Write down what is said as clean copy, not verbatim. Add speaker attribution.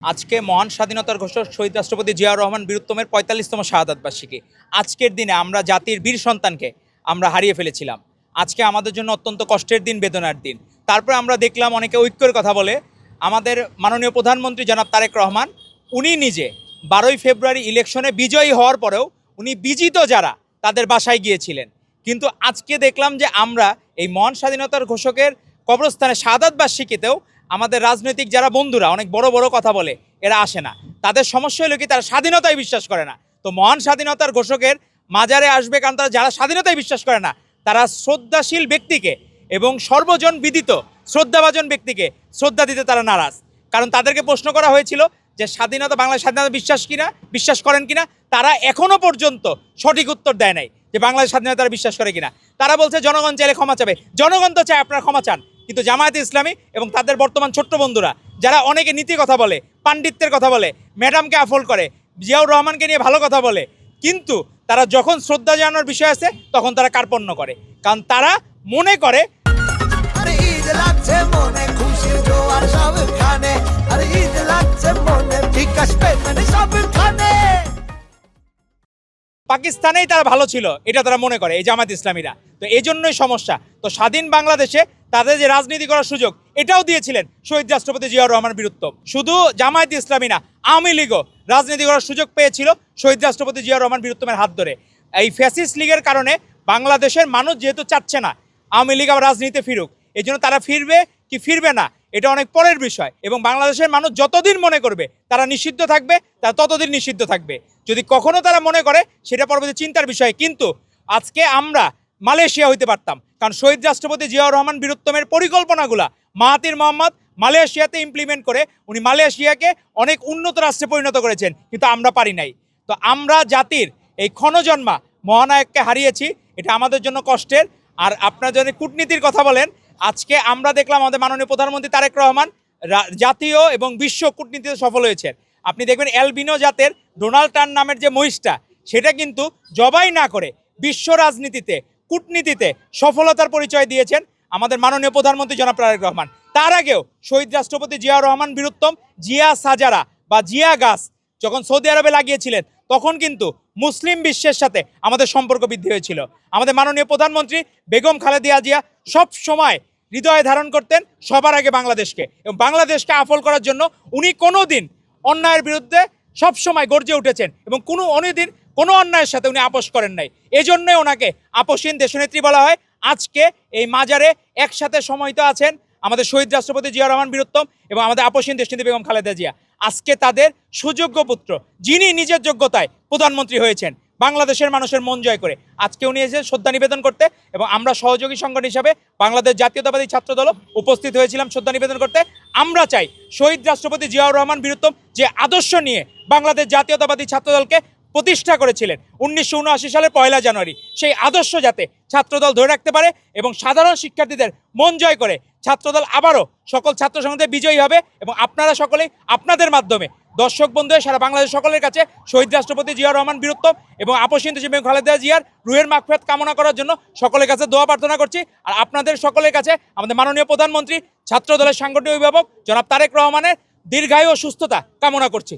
Speaker 1: আজকে মহান স্বাধীনতার ঘোষক শহীদ রাষ্ট্রপতি জিয়াউর রহমান বীরুত্তমের ৪৫তম শাহাদাত বার্ষিকী। আজকের দিনে আমরা জাতির বীর সন্তানকে আমরা হারিয়ে ফেলেছিলাম। আজকে আমাদের জন্য অত্যন্ত কষ্টের দিন, বেদনার দিন। তারপরে আমরা দেখলাম অনেকে ঐক্যের কথা বলে। আমাদের মাননীয় প্রধানমন্ত্রী জনাব তারেক রহমান উনি নিজে ১২ই ফেব্রুয়ারি ইলেকশনে বিজয়ী হওয়ার পরেও উনি বিজিত যারা তাদের বাসায় গিয়েছিলেন। কিন্তু আজকে দেখলাম যে আমরা এই মহান স্বাধীনতার ঘোষকের কবরস্থানে শাহাদাত বার্ষিকীতেও আমাদের রাজনৈতিক যারা বন্ধুরা অনেক বড় বড় কথা বলে, এরা আসে না। তাদের সমস্যা হলো কি, তারা স্বাধীনতায় বিশ্বাস করে না। তো মহান স্বাধীনতার ঘোষকের মাজারে আসবে, কারণ তারা যারা স্বাধীনতায় বিশ্বাস করে না, তারা শ্রদ্ধাশীল ব্যক্তিকে এবং সর্বজন বিদিত শ্রদ্ধাভাজন ব্যক্তিকে শ্রদ্ধা দিতে তারা নারাজ। কারণ তাদেরকে প্রশ্ন করা হয়েছিল যে স্বাধীনতা, বাংলাদেশ স্বাধীনতা বিশ্বাস করেন কিনা। তারা এখনো পর্যন্ত সঠিক উত্তর দেয় নাই যে বাংলাদেশ স্বাধীনতা তারা বিশ্বাস করে কিনা। তারা বলছে জনগণ চাইলে ক্ষমা চাবে। জনগণ তো চায় আপনারা ক্ষমা চান, কিন্তু জামায়াতে ইসলামী এবং তাদের বর্তমান ছোট্ট বন্ধুরা যারা অনেকে নীতি কথা বলে, পাণ্ডিত্যের কথা বলে, ম্যাডামকে আফল করে, জিয়াউর রহমানকে নিয়ে ভালো কথা বলে, কিন্তু তারা যখন শ্রদ্ধা জানানোর বিষয় আছে তখন তারা কার্পণ্য করে। কারণ তারা মনে করে পাকিস্তানেই তারা ভালো ছিল, এটা তারা মনে করে এই জামায়াত ইসলামীরা। তো এই জন্যই সমস্যা। তো স্বাধীন বাংলাদেশে তাদের যে রাজনীতি করার সুযোগ, এটাও দিয়েছিলেন শহীদ রাষ্ট্রপতি জিয়াউর রহমান বীরুত্তম। শুধু জামায়াত ইসলামী না, আওয়ামী লীগও রাজনীতি করার সুযোগ পেয়েছিল শহীদ রাষ্ট্রপতি জিয়াউর রহমান বীরুত্তমের হাত ধরে। এই ফ্যাসিস্ট লীগের কারণে বাংলাদেশের মানুষ যেহেতু চাচ্ছে না আওয়ামী লীগ আবার রাজনীতিতে ফিরুক, এই জন্য তারা ফিরবে কি ফিরবে না এটা অনেক পরের বিষয়। এবং বাংলাদেশের মানুষ যতদিন মনে করবে তারা নিষিদ্ধ থাকবে, তারা ততদিন নিষিদ্ধ থাকবে। যদি কখনো তারা মনে করে সেটা পরবর্তী চিন্তার বিষয়। কিন্তু আজকে আমরা মালয়েশিয়া হইতে পারতাম, কারণ শহীদ রাষ্ট্রপতি জিয়াউর রহমান বীরুত্তমের পরিকল্পনাগুলা মাহাতির মোহাম্মদ মালয়েশিয়াতে ইমপ্লিমেন্ট করে উনি মালয়েশিয়াকে অনেক উন্নত রাষ্ট্রে পরিণত করেছেন, কিন্তু আমরা পারি নাই। তো আমরা জাতির এই ক্ষণজন্মা মহানায়ককে হারিয়েছি, এটা আমাদের জন্য কষ্টের। আর আপনারা যদি কূটনীতির কথা বলেন, আজকে আমরা দেখলাম আমাদের মাননীয় প্রধানমন্ত্রী তারেক রহমান জাতীয় এবং বিশ্ব কূটনীতিতে সফল হয়েছেন। আপনি দেখবেন অ্যালবিনো জাতের ডোনাল্ড ট্রাম্প নামের যে মহিষটা, সেটা কিন্তু জবাই না করে বিশ্ব রাজনীতিতে কূটনীতিতে সফলতার পরিচয় দিয়েছেন আমাদের মাননীয় প্রধানমন্ত্রী জনাব তারেক রহমান। তার আগেও শহীদ রাষ্ট্রপতি জিয়াউর রহমান বীরুত্তম জিয়া সাজারা বা জিয়া গাছ যখন সৌদি আরবে লাগিয়েছিলেন, তখন কিন্তু মুসলিম বিশ্বের সাথে আমাদের সম্পর্ক বৃদ্ধি হয়েছিল। আমাদের মাননীয় প্রধানমন্ত্রী বেগম খালেদা জিয়া সব সময় হৃদয়ে ধারণ করতেন সবার আগে বাংলাদেশকে, এবং বাংলাদেশকে আফল করার জন্য উনি কোনো দিন অন্যায়ের বিরুদ্ধে সবসময় গর্জে উঠেছেন এবং অন্যদিন কোনো অন্যায়ের সাথে উনি আপোষ করেন নাই। এজন্যই ওনাকে আপোষহীন দেশনেত্রী বলা হয়। আজকে এই মাজারে একসাথে সমাহিত আছেন আমাদের শহীদ রাষ্ট্রপতি জিয়াউর রহমান বীরুত্তম এবং আমাদের আপোষহীন দেশনেত্রী বেগম খালেদা জিয়া। আজকে তাদের সুযোগ্য পুত্র, যিনি নিজের যোগ্যতায় প্রধানমন্ত্রী হয়েছেন বাংলাদেশের মানুষের মন জয় করে, আজকে উনি এসে শ্রদ্ধা নিবেদন করতে, এবং আমরা সহযোগী সংগঠন হিসাবে বাংলাদেশ জাতীয়তাবাদী ছাত্রদল উপস্থিত হয়েছিলাম শ্রদ্ধা নিবেদন করতে। আমরা চাই শহীদ রাষ্ট্রপতি জিয়াউর রহমান বীরুত্তম যে আদর্শ নিয়ে বাংলাদেশ জাতীয়তাবাদী ছাত্রদলকে প্রতিষ্ঠা করেছিলেন 1979 সালের 1 জানুয়ারি, সেই আদর্শ যাতে ছাত্রদল ধরে রাখতে পারে এবং সাধারণ শিক্ষার্থীদের মন জয় করে ছাত্রদল আবারও সকল ছাত্র সংসদে বিজয়ী হবে। এবং আপনারা সকলেই আপনাদের মাধ্যমে দর্শক বন্ধু সারা বাংলাদেশ সকলের কাছে শহীদ রাষ্ট্রপতি জিয়াউর রহমান বীরুত্তম এবং আপোষহীন দেশনেত্রী বেগম খালেদা জিয়ার রুহের মাগফিরাত কামনা করার জন্য সকলের কাছে দোয়া প্রার্থনা করছি। আর আপনাদের সকলের কাছে আমাদের মাননীয় প্রধানমন্ত্রী ছাত্রদলের সাংগঠনিক অভিভাবক জনাব তারেক রহমানের দীর্ঘায়ু ও সুস্থতা কামনা করছি।